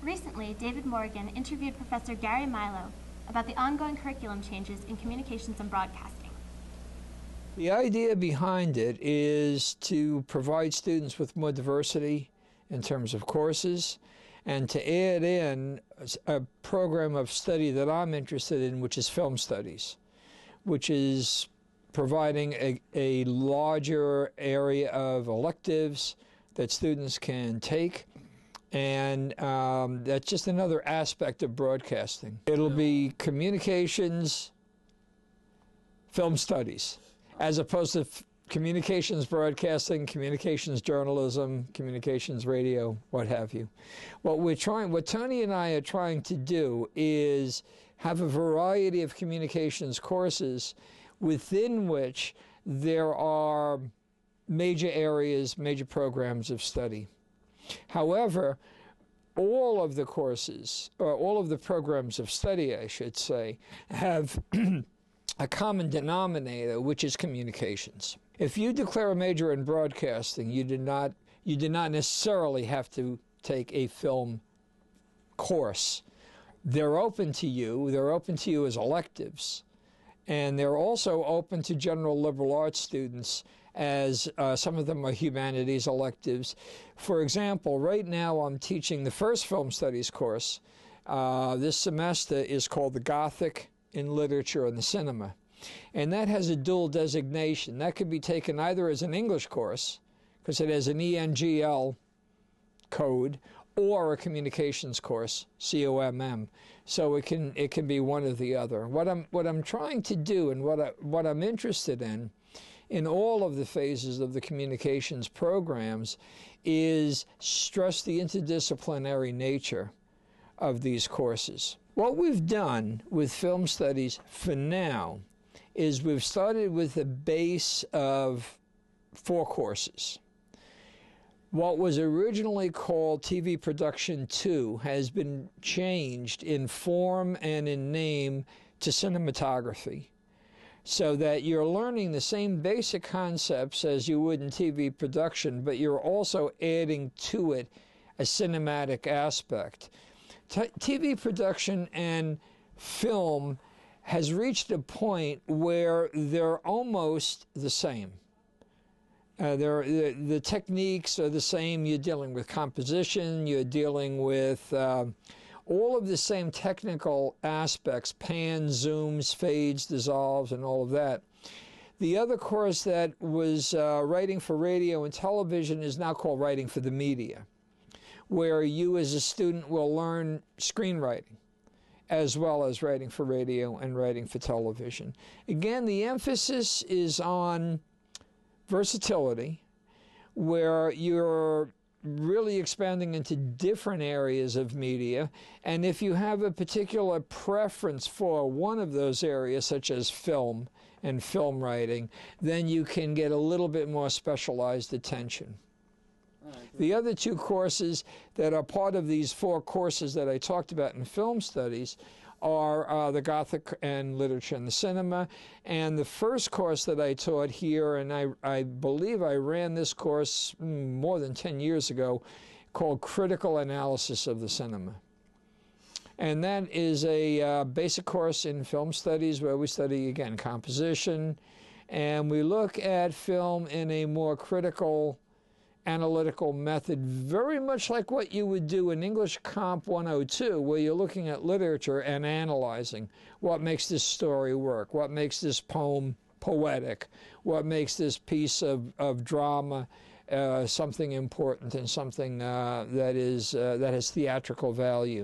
Recently, David Morgan interviewed Professor Gary Milo about the ongoing curriculum changes in communications and broadcasting. The idea behind it is to provide students with more diversity in terms of courses and to add in a program of study that I'm interested in, which is film studies, which is providing a larger area of electives that students can take. And that's just another aspect of broadcasting. It'll be communications, film studies, as opposed to communications broadcasting, communications journalism, communications radio, what have you. What Tony and I are trying to do is have a variety of communications courses within which there are major areas, major programs of study. However, all of the courses, or all of the programs of study, I should say, have a common denominator, which is communications. If you declare a major in broadcasting, you did not necessarily have to take a film course. They're open to you. They're open to you as electives. And they're also open to general liberal arts students, as some of them are humanities electives. For example, right now I'm teaching the first film studies course. This semester is called The Gothic in Literature and the Cinema. And that has a dual designation. That could be taken either as an English course, because it has an ENGL code, or a communications course, COMM. So it can be one or the other. What I'm trying to do, and what I'm interested in all of the phases of the communications programs, is stress the interdisciplinary nature of these courses. What we've done with film studies for now is we've started with a base of 4 courses. What was originally called TV Production 2 has been changed in form and in name to cinematography, so that you're learning the same basic concepts as you would in TV production, but you're also adding to it a cinematic aspect. TV production and film has reached a point where they're almost the same. The techniques are the same. You're dealing with composition, you're dealing with all of the same technical aspects, pans, zooms, fades, dissolves, and all of that. The other course that was writing for radio and television is now called Writing for the Media, where you as a student will learn screenwriting, as well as writing for radio and writing for television. Again, the emphasis is on versatility, where you're really expanding into different areas of media, and if you have a particular preference for one of those areas, such as film and film writing, then you can get a little bit more specialized attention. The other 2 courses that are part of these 4 courses that I talked about in film studies are the Gothic and Literature and the Cinema. And the first course that I taught here, and I believe I ran this course more than 10 years ago, called Critical Analysis of the Cinema. And that is a basic course in film studies where we study, again, composition, and we look at film in a more critical analytical method, very much like what you would do in English Comp 102, where you're looking at literature and analyzing what makes this story work, what makes this poem poetic, what makes this piece of drama something important and something that has theatrical value.